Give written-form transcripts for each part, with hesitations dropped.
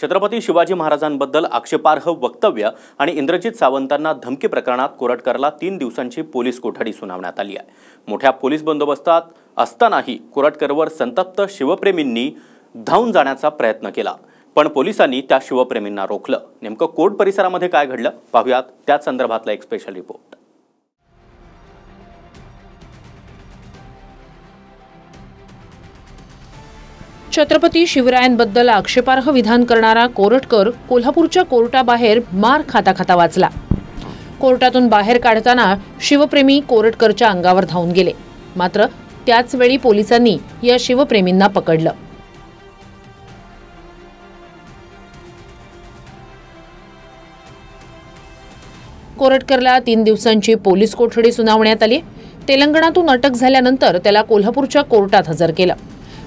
छत्रपती शिवाजी महाराजांबद्दल आक्षेपार्ह वक्तव्य आणि इंद्रजित सावंतांना धमकी प्रकरणात कोरटकरला 3 दिवसांची पोलीस कोठडी सुनावण्यात आली आहे। मोठ्या पोलीस बंदोबस्तात असतानाही कोरटकरवर संतप्त शिवप्रेमींनी धावून जाण्याचा प्रयत्न केला, पण पोलिसांनी त्या शिवप्रेमींना रोखलं। नेमकं कोर्ट परिसरामध्ये काय घडलं पाहूयात, त्याच संदर्भातला एक स्पेशल रिपोर्ट। छत्रपती शिवरायांबद्दल आक्षेपार्ह विधान करणारा कोरटकर कोल्हापूरच्या कोर्टाबाहेर मार खाता खाता वाचला। कोर्टातून बाहेर काढताना शिवप्रेमी कोरटकरच्या अंगावर धावून गेले, मात्र त्याच वेळी पोलिसांनी या शिवप्रेमींना पकडलं। कोरटकरला 3 दिवसांची पोलीस कोठडी सुनावण्यात आली। तेलंगणातून अटक झाल्यानंतर त्याला कोल्हापूरच्या कोर्टात हजर केलं,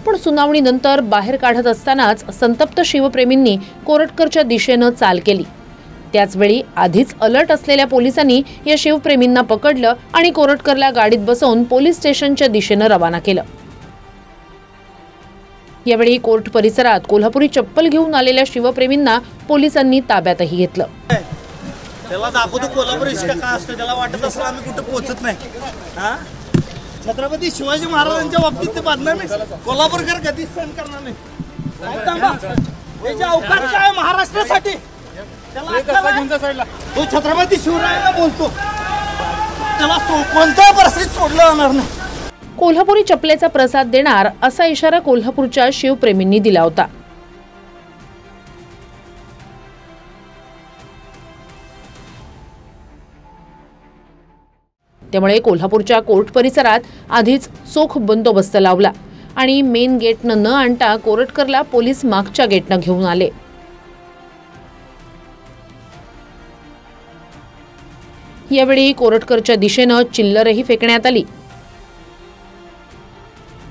पण सुनावणीनंतर बाहेर काढत असतानाच संतप्त शिवप्रेमींनी कोरटकरच्या दिशेने चाल केली। त्याचवेळी आधीच अलर्ट असलेल्या पोलिसांनी या शिवप्रेमींना पकडलं आणि कोरटकरला गाडीत बसवून पोलीस स्टेशनच्या दिशेने रवाना केलं। यावेळी कोर्ट परिसरात कोल्हापुरी चप्पल घेऊन आलेल्या शिवप्रेमींना पोलिसांनी ताब्यातही घेतलं। त्याला दाखवतो कोल्हापूर इश्का का असतं, त्याला वाटत असलं आम्ही कुठे पोहोचत नाही। हां, छत्रपती शिवाजी महाराजांच्या बाबतीत ते बांधणार नाही, कोल्हापूरकर कधीच सहन करणार नाही। त्याची अवकाश काय महाराष्ट्रासाठी, तो छत्रपती शिवरायांना बोलतो, त्याला कोणत्या परिस्थितीत सोडलं जाणार नाही। कोल्हापुरी चपलेचा प्रसाद देणार असा इशारा कोल्हापूरच्या शिवप्रेमींनी दिला होता। त्यामुळे कोल्हापूरच्या कोर्ट परिसरात आधीच चोख बंदोबस्त लावला आणि मेन गेटनं न आणता कोरटकरला पोलीस मागच्या गेटनं घेऊन आले। यावेळी कोरटकरच्या दिशेनं चिल्लरही फेकण्यात आली।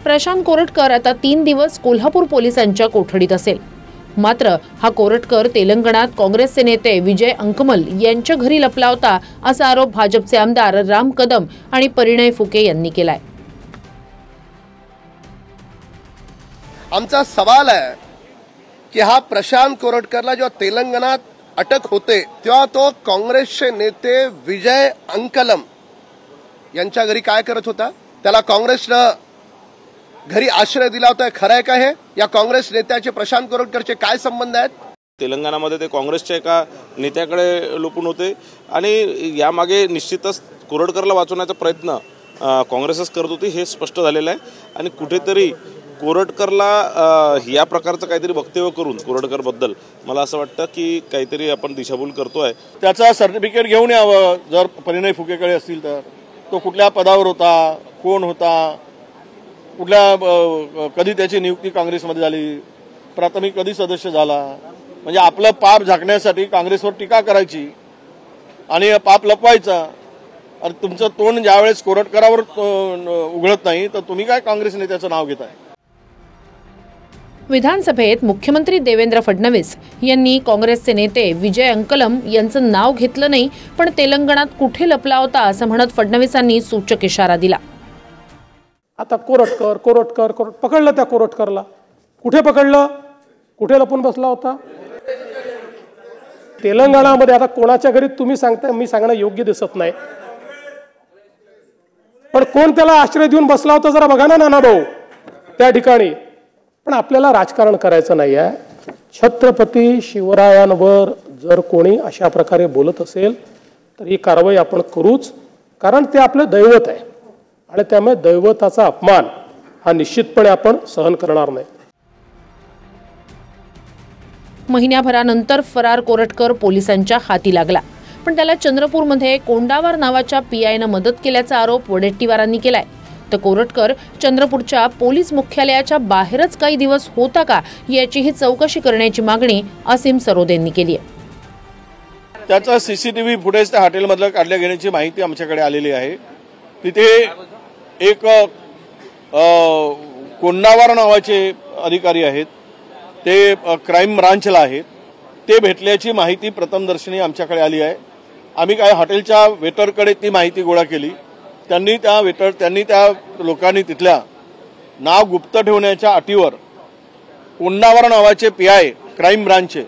प्रशांत कोरटकर आता 3 दिवस कोल्हापूर पोलिसांच्या कोठडीत असेल, मात्र हा कोरटकर तेलंगणात काँग्रेसचे नेते विजय अंकमल यांच्या घरी लपला होता असा आरोप भाजपचे आमदार राम कदम आणि परिणय फुके यांनी केलाय। आमचा सवाल आहे की हा प्रशांत कोरटकरला जेव्हा तेलंगणात अटक होते तेव्हा तो काँग्रेसचे नेते विजय अंकलम यांच्या घरी काय करत होता? त्याला काँग्रेसनं घरी आश्रय दिला होता, खरं आहे का हे? या काँग्रेस नेत्याचे प्रशांत कोरटकरचे काय संबंध आहेत? तेलंगणामध्ये ते काँग्रेसच्या एका नेत्याकडे लपून होते आणि यामागे निश्चितच कोरटकरला वाचवण्याचा प्रयत्न काँग्रेसच करत होती हे स्पष्ट झालेलं आहे। आणि कुठेतरी कोरटकरला या प्रकारचं काहीतरी वक्तव्य करून कोरटकरबद्दल मला असं वाटतं की काहीतरी आपण दिशाभूल करतोय। त्याचा सर्टिफिकेट घेऊन यावं, जर परिणय फुकेकडे असतील तर। तो कुठल्या पदावर होता, कोण होता, कुठल्या कधी त्याची नियुक्ती काँग्रेसमध्ये झाली, प्राथमिक कधी सदस्य झाला, म्हणजे आपलं पाप झाकण्यासाठी काँग्रेसवर टीका करायची आणि पाप लपवायचा। आणि तुमचं तोंड ज्यावेळेस कोरटकरावर उघडत नाही तर तुम्ही काय काँग्रेस नेत्याचं नाव घेताय? विधानसभेत मुख्यमंत्री देवेंद्र फडणवीस यांनी काँग्रेसचे नेते विजय अंकलम यांचं नाव घेतलं नाही, पण तेलंगणात कुठे लपला होता असं म्हणत फडणवीसांनी सूचक इशारा दिला। आता कोरटकर पकडलं, त्या कोरटकरला कुठे पकडलं, कुठे लपून बसला होता? तेलंगणामध्ये आता कोणाच्या घरी तुम्ही सांगताय, मी सांगणं योग्य दिसत नाही, पण कोण त्याला आश्रय देऊन बसला होता जरा बघा ना नाना भाऊ त्या ठिकाणी। पण आपल्याला राजकारण करायचं नाही आहे। छत्रपती शिवरायांवर जर कोणी अशा प्रकारे बोलत असेल तर ही कारवाई आपण करूच, कारण ते आपलं दैवत आहे आणि त्यामुळे दैवताचा अपमान हा निश्चितपणे आपण सहन करणार नाही। महिन्याभरानंतर फरार कोरटकर पोलिसांच्या हाती लागला, पण त्याला चंद्रपूरमध्ये कोंडावार नावाच्या पीआयनं मदत केल्याचा आरोप वडेट्टीवारांनी केलाय। तर कोरटकर चंद्रपूरच्या पोलीस मुख्यालयाच्या बाहेरच काही दिवस होता का याचीही चौकशी करण्याची मागणी असीम सरोदे यांनी केली आहे। त्याचा सीसीटीव्ही फुटेज त्या हॉटेलमधलं काढल्या घेण्याची माहिती आमच्याकडे आलेली आहे। तिथे एक कोंडावार नावाचे अधिकारी आहेत, ते क्राईम ब्रांचला आहेत, ते भेटल्याची माहिती प्रथमदर्शनी आमच्याकडे आली आहे। आम्ही काय हॉटेलच्या वेटरकडे ती माहिती गोळा केली, त्यांनी त्या लोकांनी तिथल्या नाव गुप्त ठेवण्याच्या अटीवर कोंडावार नावाचे पीआय क्राईम ब्रांच आहे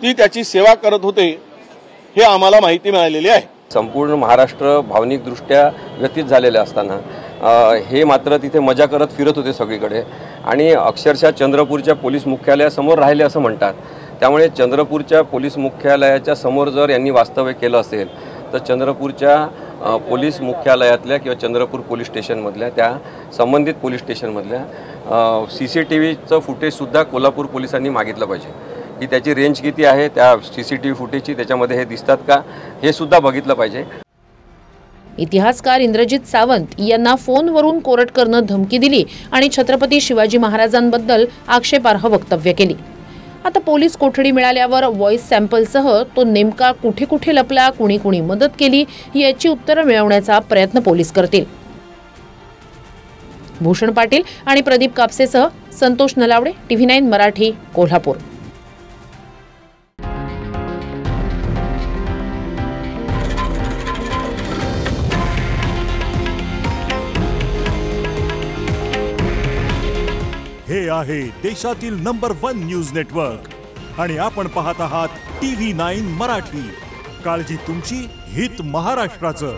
ती त्याची सेवा करत होते हे आम्हाला माहिती मिळालेली आहे. संपूर्ण महाराष्ट्र भावनिकदृष्ट्या व्यथित झालेले असताना हे मात्र तिथे मजा करत फिरत होते सगळीकडे आणि अक्षरशः चंद्रपूरच्या पोलीस मुख्यालयासमोर राहिले असं म्हणतात. त्यामुळे चंद्रपूरच्या पोलीस मुख्यालयाच्या समोर जर यांनी वास्तव्य केलं असेल तर चंद्रपूरच्या पोलीस मुख्यालयातल्या किंवा चंद्रपूर पोलीस स्टेशनमधल्या त्या संबंधित पोलीस स्टेशनमधल्या CCTVचं फुटेजसुद्धा कोल्हापूर पोलिसांनी मागितलं पाहिजे की त्याची रेंज किती आहे, त्या CCTV फुटेजची त्याच्यामध्ये हे दिसतात का हे सुद्धा बघितलं पाहिजे. इतिहासकार इंद्रजित सावंत यांना फोनवरून कोरटकरनं धमकी दिली आणि छत्रपती शिवाजी महाराजांबद्दल आक्षेपार्ह वक्तव्य केली. आता पोलीस कोठडी मिळाल्यावर व्हॉइस सॅम्पलसह तो नेमका कुठे कुठे लपला, कुणी कुणी मदत केली याची उत्तरं मिळवण्याचा प्रयत्न पोलीस करतील. भूषण पाटील आणि प्रदीप कापसेसह संतोष नलावडे, TV9 मराठी, कोल्हापूर. हे आहे देशातील नंबर 1 न्यूज नेटवर्क आणि आपण पाहत आहात TV9 मराठी. काळजी तुमची, हित महाराष्ट्राचं.